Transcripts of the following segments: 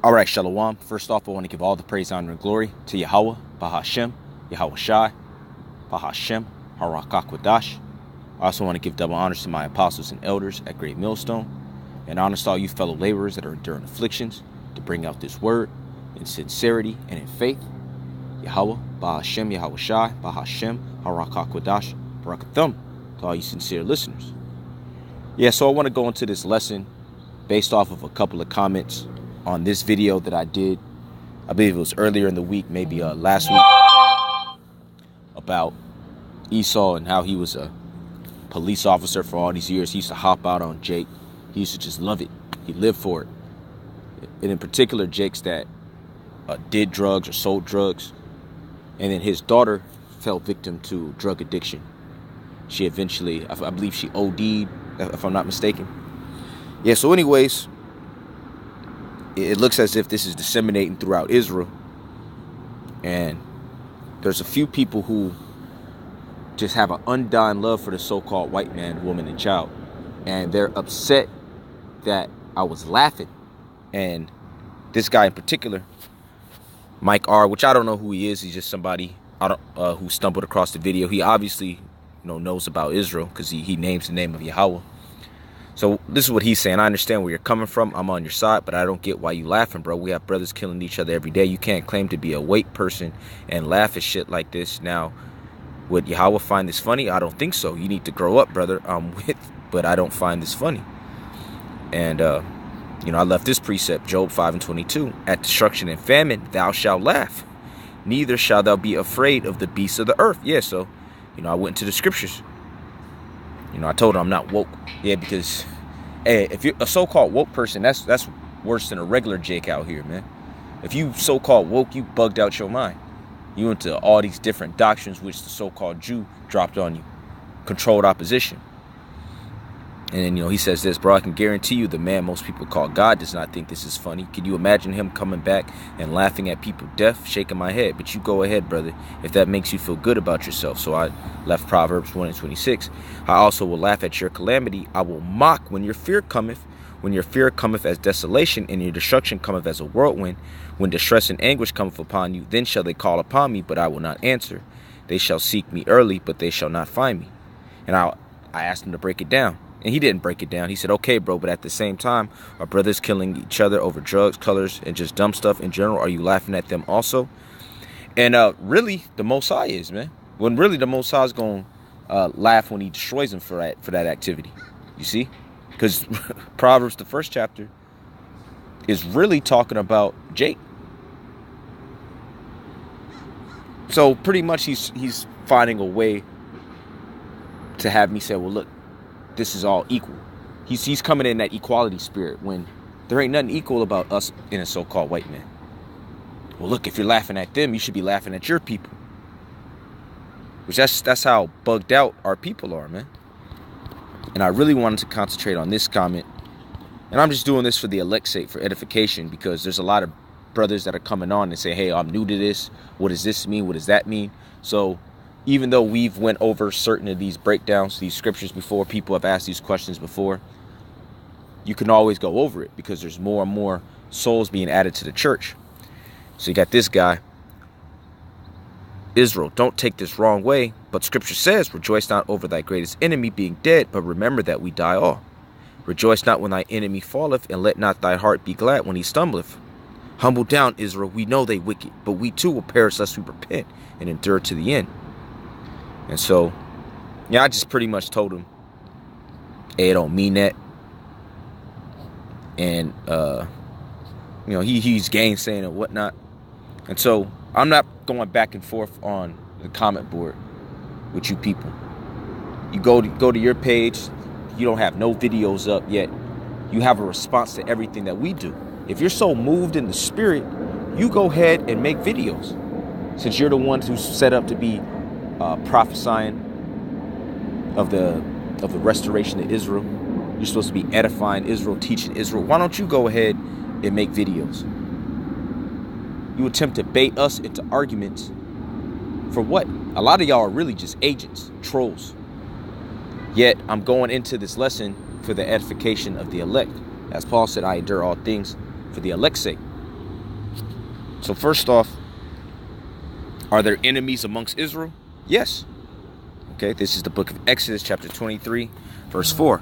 All right, Shalom. First off, I want to give all the praise, honor, and glory to Yahweh, Bahashem, Yahweh Shai, Bahashem, Harakakwadash. I also want to give double honors to my apostles and elders at Great Millstone, and honors to all you fellow laborers that are enduring afflictions to bring out this word in sincerity and in faith. Yahweh, Bahashem, Yahweh Shai, Bahashem, Harakakwadash, Barakathum, to all you sincere listeners. Yeah, so I want to go into this lesson based off of a couple of comments on this video that I did. I believe it was earlier in the week, maybe last week, about Esau and how he was a police officer for all these years. He used to hop out on Jake. He used to just love it. He lived for it. And in particular, Jake's that did drugs or sold drugs. And then his daughter fell victim to drug addiction. She eventually, I believe she OD'd, if I'm not mistaken. Yeah, so anyways, it looks as if this is disseminating throughout Israel. And there's a few people who just have an undying love for the so-called white man, woman, and child. And they're upset that I was laughing. And this guy in particular, Mike R., which I don't know who he is. He's just somebody who stumbled across the video. He obviously knows about Israel because he names the name of Yahweh. So this is what he's saying. I understand where you're coming from. I'm on your side, but I don't get why you laughing, bro. We have brothers killing each other every day. You can't claim to be a white person and laugh at shit like this. Now, would Yahweh find this funny? I don't think so. You need to grow up, brother. But I don't find this funny. And, I left this precept, Job 5:22. At destruction and famine, thou shalt laugh. Neither shalt thou be afraid of the beasts of the earth. Yeah, so, I went into the scriptures. I told her I'm not woke. Yeah, because, hey, if you're a so-called woke person, that's worse than a regular Jake out here, man. If you so-called woke, you bugged out your mind. You into all these different doctrines which the so-called Jew dropped on you. Controlled opposition. And then, he says this, bro, I can guarantee you the man most people call God does not think this is funny. Can you imagine him coming back and laughing at people deaf, shaking my head? But you go ahead, brother, if that makes you feel good about yourself. So I left Proverbs 1:26. I also will laugh at your calamity. I will mock when your fear cometh. When your fear cometh as desolation, and your destruction cometh as a whirlwind. When distress and anguish cometh upon you, then shall they call upon me, but I will not answer. They shall seek me early, but they shall not find me. And I asked him to break it down. And he didn't break it down. He said, okay, bro, but at the same time, our brothers killing each other over drugs, colors, and just dumb stuff in general. Are you laughing at them also? And really, the Most High is, man. When really the Most High is going to laugh when he destroys them for that activity. You see? Because Proverbs, the first chapter, is really talking about Jake. So pretty much he's finding a way to have me say, well, look, this is all equal. He's coming in that equality spirit when there ain't nothing equal about us in a so-called white man. Well, look, if you're laughing at them, you should be laughing at your people. Which that's how bugged out our people are, man. And I really wanted to concentrate on this comment. And I'm just doing this for the elect's sake, for edification, because there's a lot of brothers that are coming on and say, hey, I'm new to this. What does this mean? What does that mean? So even though we've went over certain of these breakdowns, these scriptures before, people have asked these questions before, you can always go over it because there's more and more souls being added to the church. So you got this guy, Israel, don't take this wrong way, but scripture says, rejoice not over thy greatest enemy being dead, but remember that we die all. Rejoice not when thy enemy falleth, and let not thy heart be glad when he stumbleth. Humble down, Israel, we know they wicked, but we too will perish lest we repent and endure to the end. And so, I just pretty much told him, hey, I don't mean that. And, he's gainsaying and whatnot. And so, I'm not going back and forth on the comment board with you people. You go to your page, you don't have no videos up yet. You have a response to everything that we do. If you're so moved in the spirit, you go ahead and make videos. Since you're the ones who's set up to be prophesying of the restoration of Israel. You're supposed to be edifying Israel, teaching Israel. Why don't you go ahead and make videos? You attempt to bait us into arguments for what? A lot of y'all are really just agents, trolls. Yet I'm going into this lesson for the edification of the elect. As Paul said, I endure all things for the elect's sake. So first off, are there enemies amongst Israel? Yes. Okay, this is the book of Exodus, chapter 23, verse 4.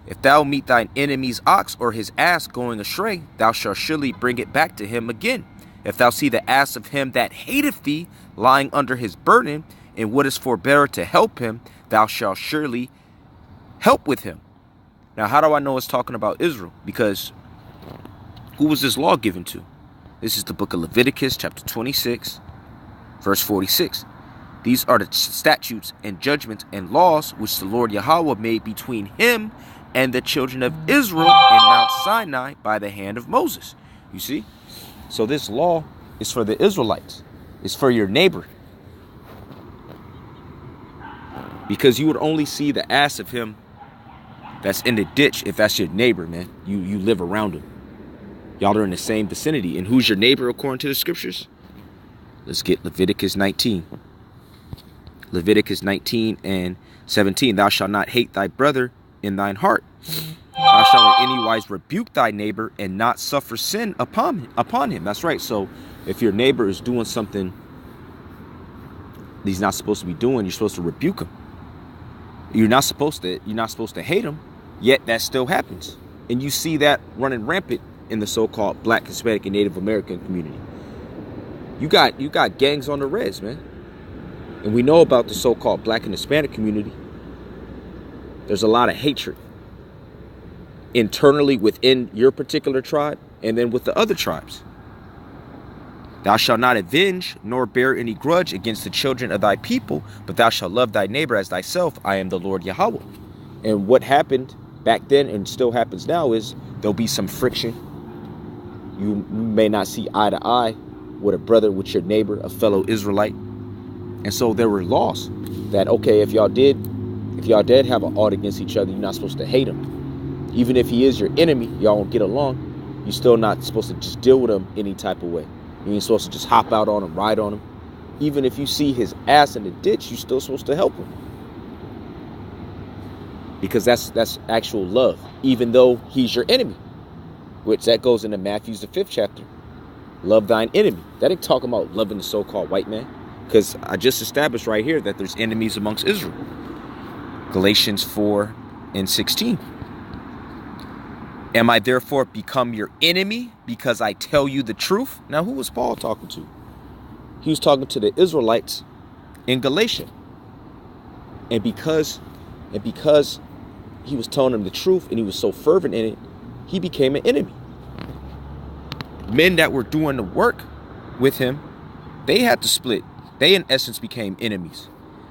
If thou meet thine enemy's ox or his ass going astray, thou shalt surely bring it back to him again. If thou see the ass of him that hateth thee lying under his burden, and wouldest forbear to help him, thou shalt surely help with him. Now, how do I know it's talking about Israel? Because who was this law given to? This is the book of Leviticus, chapter 26, verse 46. These are the statutes and judgments and laws which the Lord Yahweh made between him and the children of Israel in Mount Sinai by the hand of Moses. You see? So this law is for the Israelites. It's for your neighbor. Because you would only see the ass of him that's in the ditch if that's your neighbor, man. You live around him. Y'all are in the same vicinity. And who's your neighbor according to the scriptures? Let's get Leviticus 19. Leviticus 19 and 17. Thou shalt not hate thy brother in thine heart. Thou shalt in any wise rebuke thy neighbor and not suffer sin upon him. That's right. So if your neighbor is doing something he's not supposed to be doing, you're supposed to rebuke him. You're not supposed to hate him, yet that still happens. And you see that running rampant in the so-called Black, Hispanic, and Native American community. You got gangs on the reds, man. And we know about the so-called Black and Hispanic community. There's a lot of hatred internally within your particular tribe and then with the other tribes. Thou shalt not avenge nor bear any grudge against the children of thy people, but thou shalt love thy neighbor as thyself. I am the Lord Yahweh. And what happened back then and still happens now is there'll be some friction. You may not see eye to eye with a brother, with your neighbor, a fellow Israelite. And so there were laws that, okay, if y'all did have an ought against each other, you're not supposed to hate him. Even if he is your enemy, y'all won't get along, you're still not supposed to just deal with him any type of way. You ain't supposed to just hop out on him, ride on him. Even if you see his ass in the ditch, you're still supposed to help him. Because that's actual love, even though he's your enemy. Which that goes into Matthew's the 5th chapter. Love thine enemy. That ain't talking about loving the so-called white man. Because I just established right here that there's enemies amongst Israel. Galatians 4 and 16. Am I therefore become your enemy because I tell you the truth? Now, who was Paul talking to? He was talking to the Israelites in Galatia. And because he was telling them the truth and he was so fervent in it, he became an enemy. Men that were doing the work with him, they had to split. They, in essence, became enemies.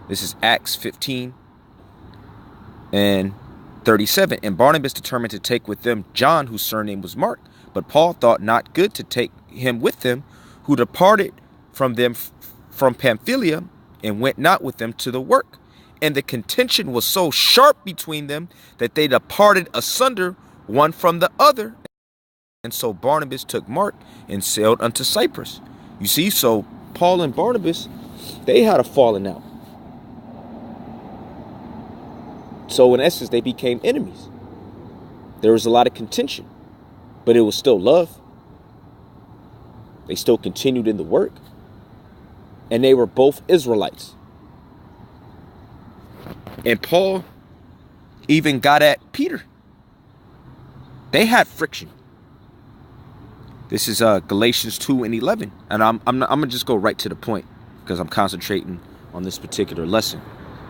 This is Acts 15 and 37. And Barnabas determined to take with them John, whose surname was Mark. But Paul thought not good to take him with them, who departed from them from Pamphylia and went not with them to the work. And the contention was so sharp between them that they departed asunder one from the other. And so Barnabas took Mark and sailed unto Cyprus. You see, so Paul and Barnabas, they had a falling out. So in essence, they became enemies. There was a lot of contention, but it was still love. They still continued in the work. And they were both Israelites. And Paul even got at Peter. They had friction. This is Galatians 2 and 11. And I'm going to just go right to the point because I'm concentrating on this particular lesson.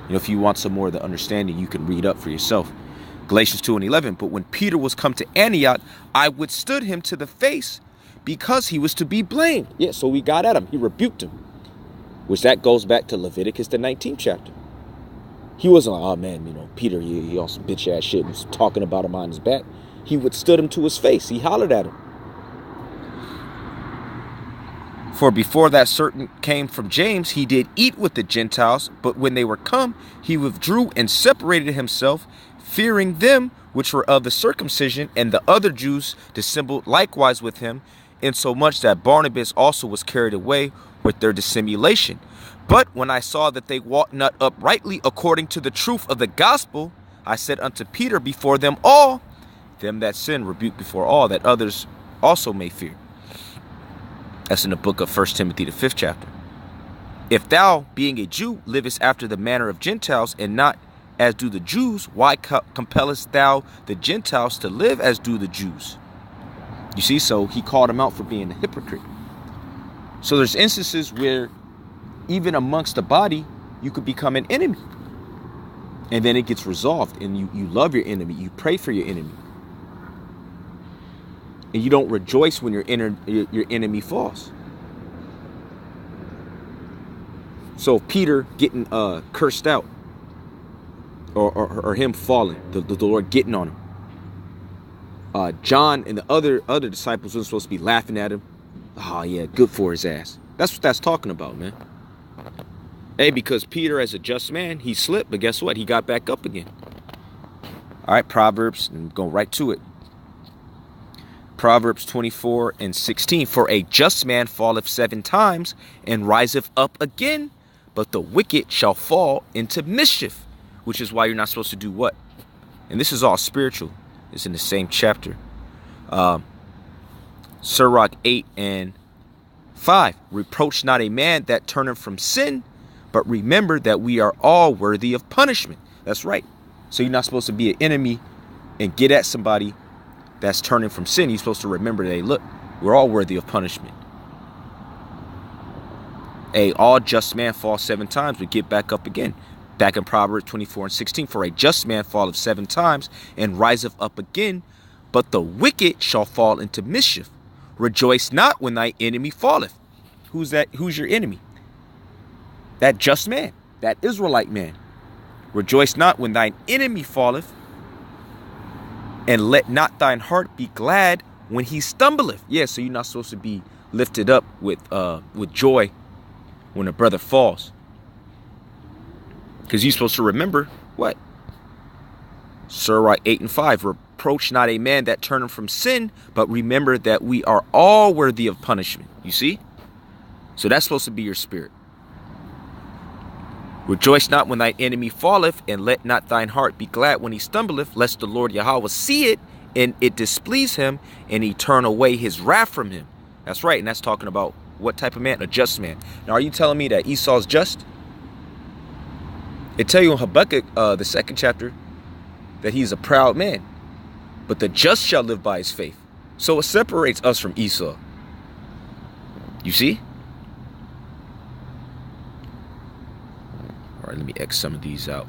You know, if you want some more of the understanding, you can read up for yourself. Galatians 2 and 11. But when Peter was come to Antioch, I withstood him to the face because he was to be blamed. Yeah, so we got at him. He rebuked him. Which that goes back to Leviticus, the 19th chapter. He wasn't like, oh man, you know, Peter, he on some bitch ass shit and was talking about him on his back. He withstood him to his face. He hollered at him. For before that certain came from James, he did eat with the Gentiles, but when they were come, he withdrew and separated himself, fearing them which were of the circumcision, and the other Jews dissembled likewise with him, insomuch that Barnabas also was carried away with their dissimulation. But when I saw that they walked not uprightly according to the truth of the gospel, I said unto Peter before them all, them that sin rebuke before all, that others also may fear. That's in the book of 1 Timothy, the 5th chapter. If thou, being a Jew, livest after the manner of Gentiles, and not as do the Jews, why compellest thou the Gentiles to live as do the Jews? You see, so he called him out for being a hypocrite. So there's instances where even amongst the body, you could become an enemy. And then it gets resolved, and you love your enemy. You pray for your enemy. And you don't rejoice when your enemy falls. So Peter getting cursed out, or him falling, the Lord getting on him. John and the other disciples were supposed to be laughing at him. Oh yeah, good for his ass. That's what that's talking about, man. Hey, because Peter, as a just man, he slipped, but guess what? He got back up again. All right, Proverbs, and go right to it. Proverbs 24:16. For a just man falleth 7 times and riseth up again, but the wicked shall fall into mischief. Which is why you're not supposed to do what? And this is all spiritual. It's in the same chapter. Sirach 8:5. Reproach not a man that turneth from sin, but remember that we are all worthy of punishment. That's right. So you're not supposed to be an enemy and get at somebody that's turning from sin. You're supposed to remember that, hey, look, we're all worthy of punishment. A all just man falls 7 times, but get back up again. Back in Proverbs 24:16. For a just man falleth 7 times and riseth up again, but the wicked shall fall into mischief. Rejoice not when thy enemy falleth. Who's that? Who's your enemy? That just man, that Israelite man. Rejoice not when thine enemy falleth, and let not thine heart be glad when he stumbleth. Yeah, so you're not supposed to be lifted up with joy when a brother falls. Because you're supposed to remember what? Sirach 8:5. Reproach not a man that turneth from sin, but remember that we are all worthy of punishment. You see? So that's supposed to be your spirit. Rejoice not when thine enemy falleth, and let not thine heart be glad when he stumbleth, lest the Lord Yahweh see it, and it displease him, and he turn away his wrath from him. That's right, and that's talking about what type of man? A just man. Now, are you telling me that Esau's just? It tell you in Habakkuk, the 2nd chapter, that he's a proud man, but the just shall live by his faith. So it separates us from Esau. You see? All right, let me X some of these out.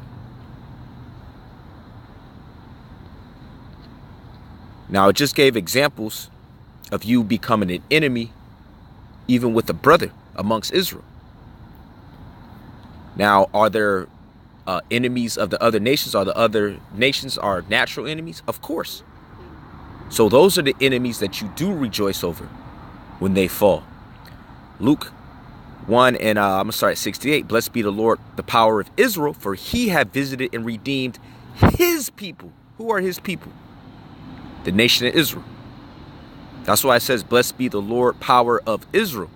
Now, it just gave examples of you becoming an enemy, even with a brother amongst Israel. Now, are there enemies of the other nations? Are the other nations our natural enemies? Of course. So those are the enemies that you do rejoice over when they fall. Luke 1 and I'm going to start at 68. Blessed be the Lord, the power of Israel, for he hath visited and redeemed his people. Who are his people? The nation of Israel. That's why it says, blessed be the Lord, power of Israel,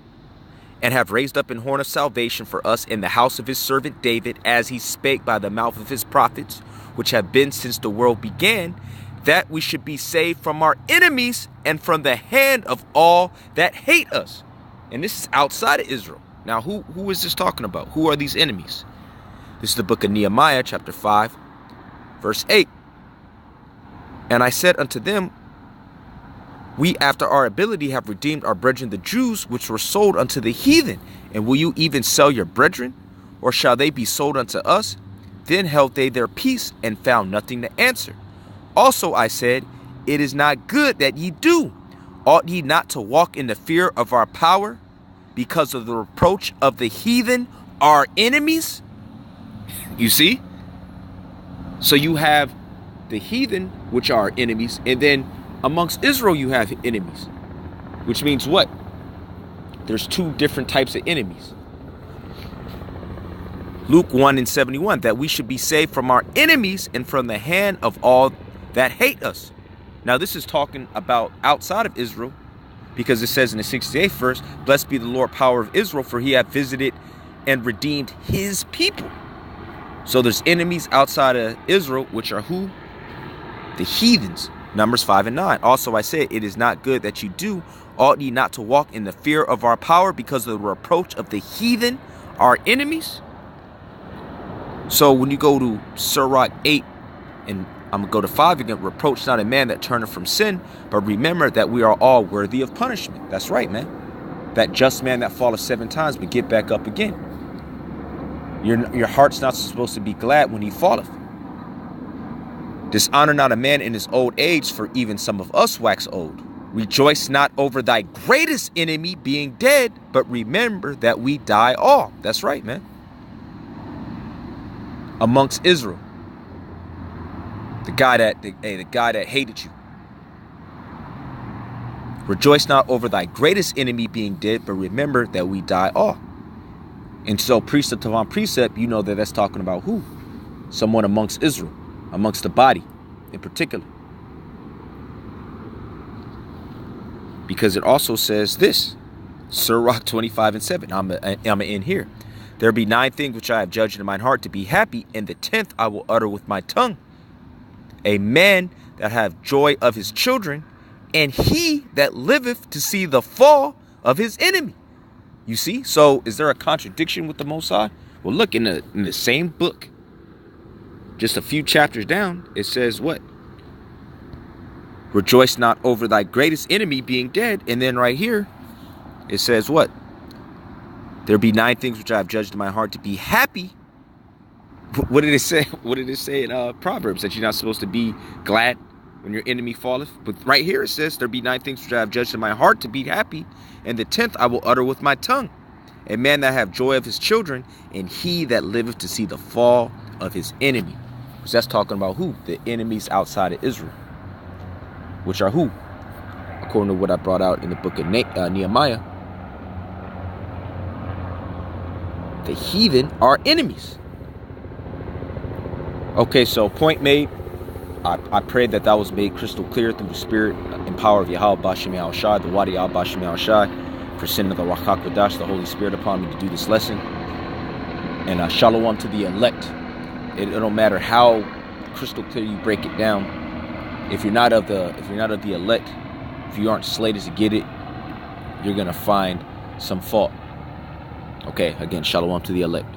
and have raised up an horn of salvation for us in the house of his servant David, as he spake by the mouth of his prophets, which have been since the world began, that we should be saved from our enemies and from the hand of all that hate us. And this is outside of Israel. Now, who is this talking about? Who are these enemies? This is the book of Nehemiah, chapter 5, verse 8. And I said unto them, we after our ability have redeemed our brethren the Jews, which were sold unto the heathen. And will you even sell your brethren? Or shall they be sold unto us? Then held they their peace, and found nothing to answer. Also I said, it is not good that ye do. Ought ye not to walk in the fear of our power, because of the reproach of the heathen, our enemies? You see? So you have the heathen, which are enemies, and then amongst Israel you have enemies. Which means what? There's 2 different types of enemies. Luke 1 and 71, that we should be saved from our enemies and from the hand of all that hate us. Now this is talking about outside of Israel, because it says in the 68th verse, blessed be the Lord, power of Israel, for he hath visited and redeemed his people. So there's enemies outside of Israel, which are who? The heathens. Numbers 5 and 9. Also I said, it is not good that you do. Ought ye not to walk in the fear of our power because of the reproach of the heathen, our enemies? So when you go to Sirach 8, and I'm going to go to 5 again, reproach not a man that turneth from sin, but remember that we are all worthy of punishment. That's right, man. That just man that falleth 7 times, but get back up again. Your heart's not supposed to be glad when he falleth. Dishonor not a man in his old age, for even some of us wax old. Rejoice not over thy greatest enemy being dead, but remember that we die all. That's right, man. Amongst Israel. The guy that hated you. Rejoice not over thy greatest enemy being dead, but remember that we die all. And so precept upon precept, you know that that's talking about who? Someone amongst Israel, amongst the body in particular. Because it also says this, Sirach 25 and 7. I'm gonna end here. There be 9 things which I have judged in mine heart to be happy, and the 10th I will utter with my tongue. A man that have joy of his children, and he that liveth to see the fall of his enemy. You see? So is there a contradiction with the Most High? Well, look, in the same book, just a few chapters down, it says what? Rejoice not over thy greatest enemy being dead. And then right here, it says what? There be 9 things which I have judged in my heart to be happy. What did it say? What did it say in Proverbs? That you're not supposed to be glad when your enemy falleth. But right here it says, there be 9 things which I have judged in my heart to be happy. And the 10th I will utter with my tongue. A man that have joy of his children, and he that liveth to see the fall of his enemy. Because that's talking about who? The enemies outside of Israel. Which are who? According to what I brought out in the book of Nehemiah. The heathen are enemies. Okay, so point made. I pray that was made crystal clear through the spirit and power of Yahweh Bashim Yahushai, the Wadi Al Bashim Yahushai, for sending the Ruach HaKodesh, the Holy Spirit, upon me to do this lesson. And shalom to the elect. It don't matter how crystal clear you break it down. If you're not of the elect, if you aren't slated to get it, you're gonna find some fault. Okay, again, shalom to the elect.